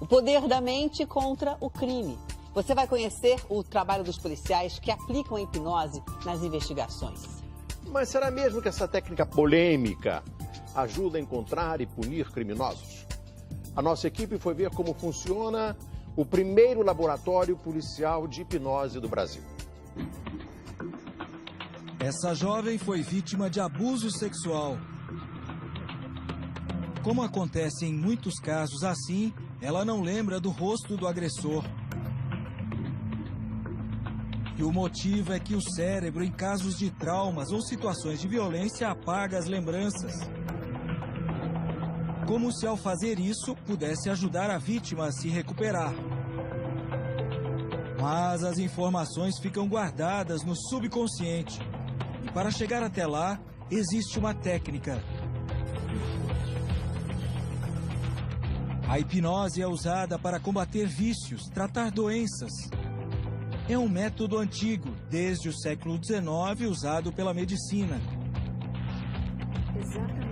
O poder da mente contra o crime. Você vai conhecer o trabalho dos policiais que aplicam a hipnose nas investigações. Mas será mesmo que essa técnica polêmica ajuda a encontrar e punir criminosos? A nossa equipe foi ver como funciona o primeiro laboratório policial de hipnose do Brasil. Essa jovem foi vítima de abuso sexual. Como acontece em muitos casos assim, ela não lembra do rosto do agressor. E o motivo é que o cérebro, em casos de traumas ou situações de violência, apaga as lembranças. Como se ao fazer isso, pudesse ajudar a vítima a se recuperar. Mas as informações ficam guardadas no subconsciente. E para chegar até lá, existe uma técnica. A hipnose é usada para combater vícios, tratar doenças. É um método antigo, desde o século XIX, usado pela medicina.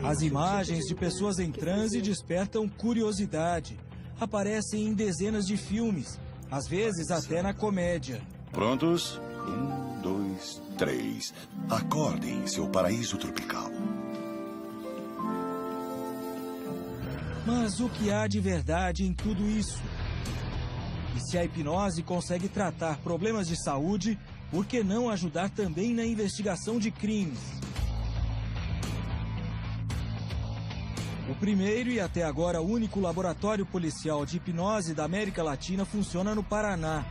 As imagens de pessoas em transe despertam curiosidade. Aparecem em dezenas de filmes, às vezes até na comédia. Prontos? 1, 2, 3. Acordem em seu paraíso tropical. Mas o que há de verdade em tudo isso? E se a hipnose consegue tratar problemas de saúde, por que não ajudar também na investigação de crimes? O primeiro e até agora único laboratório policial de hipnose da América Latina funciona no Paraná.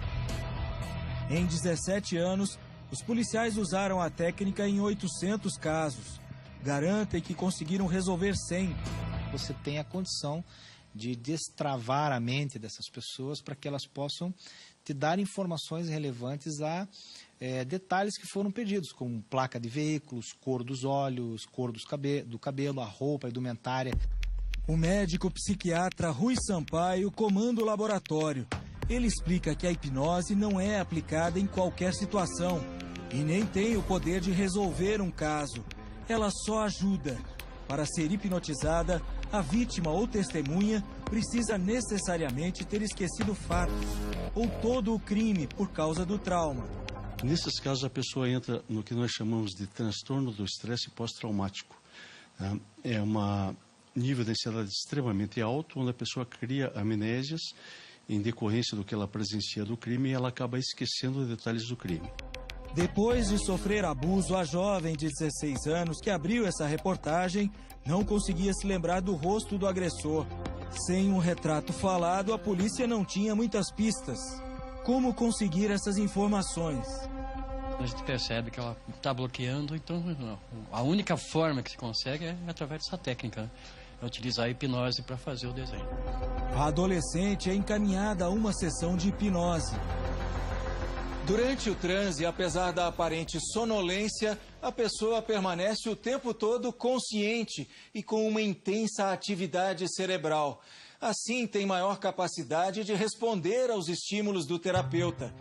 Em 17 anos, os policiais usaram a técnica em 800 casos. Garantem que conseguiram resolver 100. Você tem a condição de destravar a mente dessas pessoas para que elas possam te dar informações relevantes a detalhes que foram pedidos, como placa de veículos, cor dos olhos, cor do cabelo, a roupa, a indumentária. O médico psiquiatra Rui Sampaio comanda o laboratório. Ele explica que a hipnose não é aplicada em qualquer situação e nem tem o poder de resolver um caso. Ela só ajuda. Para ser hipnotizada, a vítima ou testemunha precisa necessariamente ter esquecido fatos ou todo o crime por causa do trauma. Nesses casos, a pessoa entra no que nós chamamos de transtorno do estresse pós-traumático. É um nível de ansiedade extremamente alto, onde a pessoa cria amnésias em decorrência do que ela presencia do crime e ela acaba esquecendo detalhes do crime. Depois de sofrer abuso, a jovem de 16 anos que abriu essa reportagem não conseguia se lembrar do rosto do agressor. Sem um retrato falado, a polícia não tinha muitas pistas. Como conseguir essas informações? A gente percebe que ela está bloqueando, então a única forma que se consegue é através dessa técnica, né? É utilizar a hipnose para fazer o desenho. A adolescente é encaminhada a uma sessão de hipnose. Durante o transe, apesar da aparente sonolência, a pessoa permanece o tempo todo consciente e com uma intensa atividade cerebral. Assim, tem maior capacidade de responder aos estímulos do terapeuta.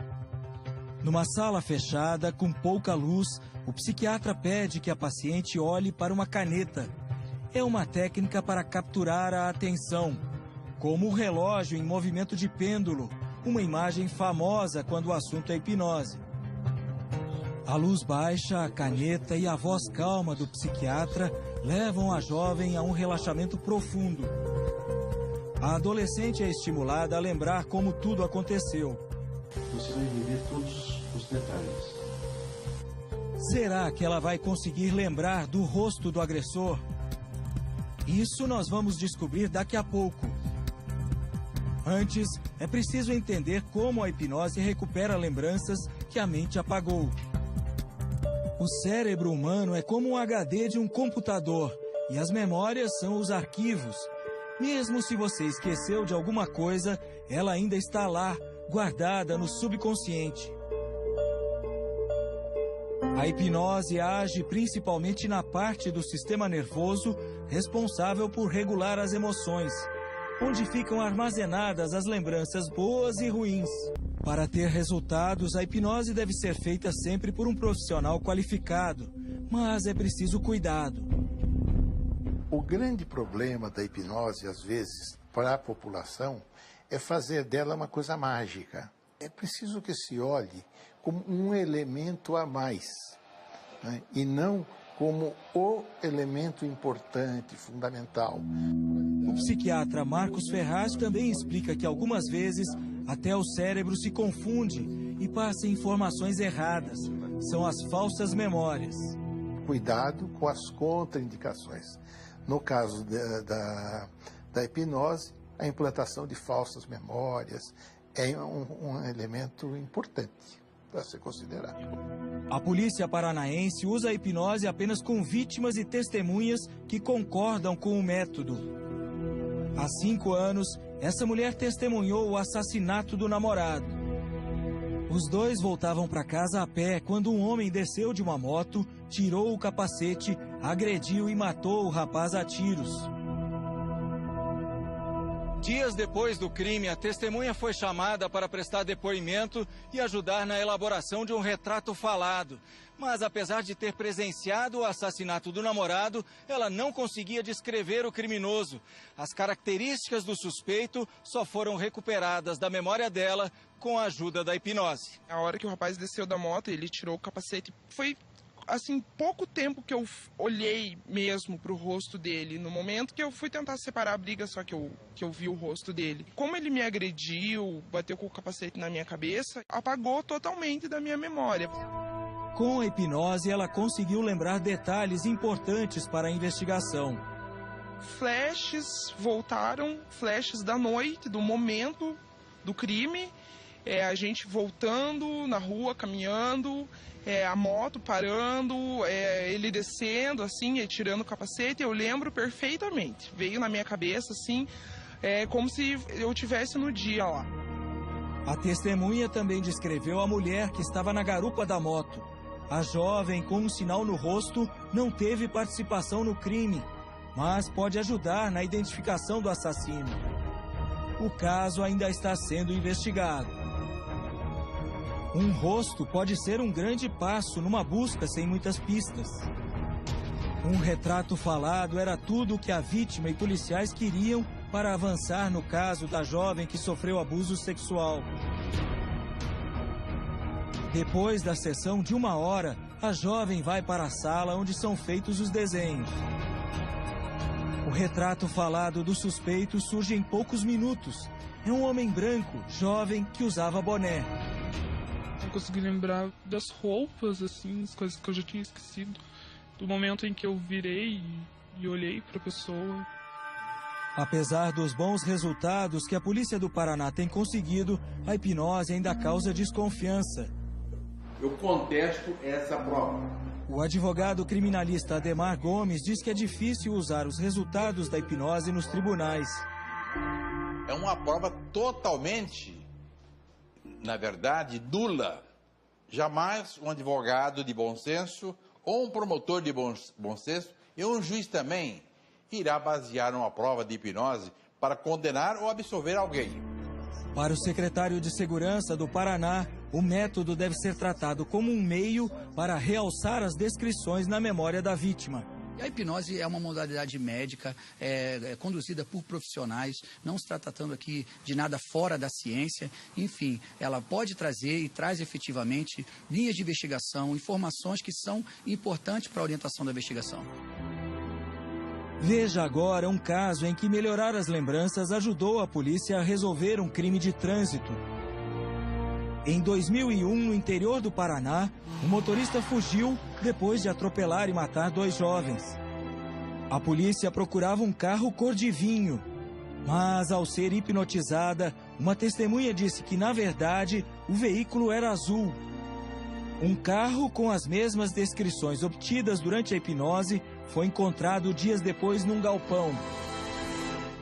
Numa sala fechada, com pouca luz, o psiquiatra pede que a paciente olhe para uma caneta. É uma técnica para capturar a atenção, como o relógio em movimento de pêndulo, uma imagem famosa quando o assunto é hipnose. A luz baixa, a caneta e a voz calma do psiquiatra levam a jovem a um relaxamento profundo. A adolescente é estimulada a lembrar como tudo aconteceu. Você vai rever todos os detalhes. Será que ela vai conseguir lembrar do rosto do agressor? Isso nós vamos descobrir daqui a pouco. Antes, é preciso entender como a hipnose recupera lembranças que a mente apagou. O cérebro humano é como um HD de um computador e as memórias são os arquivos. Mesmo se você esqueceu de alguma coisa, ela ainda está lá, guardada no subconsciente. A hipnose age principalmente na parte do sistema nervoso responsável por regular as emoções, onde ficam armazenadas as lembranças boas e ruins. Para ter resultados, a hipnose deve ser feita sempre por um profissional qualificado, mas é preciso cuidado. O grande problema da hipnose, às vezes, para a população, é fazer dela uma coisa mágica. É preciso que se olhe como um elemento a mais, né? E não como o elemento importante, fundamental. O psiquiatra Marcos Ferraz também explica que algumas vezes até o cérebro se confunde e passa informações erradas. São as falsas memórias. Cuidado com as contraindicações. No caso da hipnose, a implantação de falsas memórias é um elemento importante para ser considerado. A polícia paranaense usa a hipnose apenas com vítimas e testemunhas que concordam com o método. Há 5 anos, essa mulher testemunhou o assassinato do namorado. Os dois voltavam para casa a pé quando um homem desceu de uma moto, tirou o capacete, agrediu e matou o rapaz a tiros. Dias depois do crime, a testemunha foi chamada para prestar depoimento e ajudar na elaboração de um retrato falado. Mas, apesar de ter presenciado o assassinato do namorado, ela não conseguia descrever o criminoso. As características do suspeito só foram recuperadas da memória dela com a ajuda da hipnose. A hora que o rapaz desceu da moto, ele tirou o capacete. Foi assim, pouco tempo que eu olhei mesmo pro rosto dele. No momento que eu fui tentar separar a briga, só que eu vi o rosto dele. Como ele me agrediu, bateu com o capacete na minha cabeça, apagou totalmente da minha memória. Com a hipnose, ela conseguiu lembrar detalhes importantes para a investigação. Flashes voltaram, flashes da noite, do momento do crime. A gente voltando na rua, caminhando, a moto parando, ele descendo, assim, tirando o capacete. Eu lembro perfeitamente. Veio na minha cabeça, assim, como se eu estivesse no dia lá. A testemunha também descreveu a mulher que estava na garupa da moto. A jovem, com um sinal no rosto, não teve participação no crime, mas pode ajudar na identificação do assassino. O caso ainda está sendo investigado. Um rosto pode ser um grande passo numa busca sem muitas pistas. Um retrato falado era tudo o que a vítima e policiais queriam para avançar no caso da jovem que sofreu abuso sexual. Depois da sessão de 1 hora, a jovem vai para a sala onde são feitos os desenhos. O retrato falado do suspeito surge em poucos minutos. É um homem branco, jovem, que usava boné. Eu consegui lembrar das roupas, assim, as coisas que eu já tinha esquecido. Do momento em que eu virei e olhei para a pessoa. Apesar dos bons resultados que a polícia do Paraná tem conseguido, a hipnose ainda causa desconfiança. Eu contesto essa prova. O advogado criminalista Ademar Gomes diz que é difícil usar os resultados da hipnose nos tribunais. É uma prova totalmente, na verdade, nula. Jamais um advogado de bom senso ou um promotor de bom senso e um juiz também irá basear uma prova de hipnose para condenar ou absolver alguém. Para o secretário de Segurança do Paraná, o método deve ser tratado como um meio para realçar as descrições na memória da vítima. A hipnose é uma modalidade médica, conduzida por profissionais, não se está tratando aqui de nada fora da ciência. Enfim, ela pode trazer e traz efetivamente linhas de investigação, informações que são importantes para a orientação da investigação. Veja agora um caso em que melhorar as lembranças ajudou a polícia a resolver um crime de trânsito. Em 2001, no interior do Paraná, um motorista fugiu depois de atropelar e matar 2 jovens. A polícia procurava um carro cor de vinho, mas ao ser hipnotizada, uma testemunha disse que, na verdade, o veículo era azul. Um carro com as mesmas descrições obtidas durante a hipnose foi encontrado dias depois num galpão.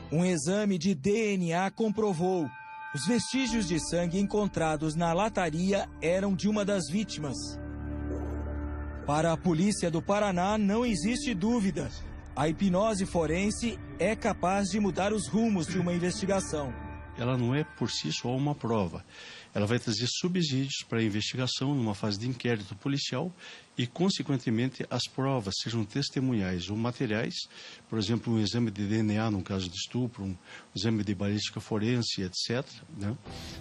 Um exame de DNA comprovou. Os vestígios de sangue encontrados na lataria eram de uma das vítimas. Para a polícia do Paraná, não existe dúvida. A hipnose forense é capaz de mudar os rumos de uma investigação. ela não é por si só uma prova. Ela vai trazer subsídios para a investigação numa fase de inquérito policial e, consequentemente, as provas, sejam testemunhais ou materiais, por exemplo, um exame de DNA no caso de estupro, um exame de balística forense, etc., né,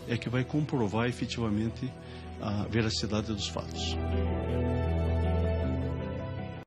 é que vai comprovar efetivamente a veracidade dos fatos.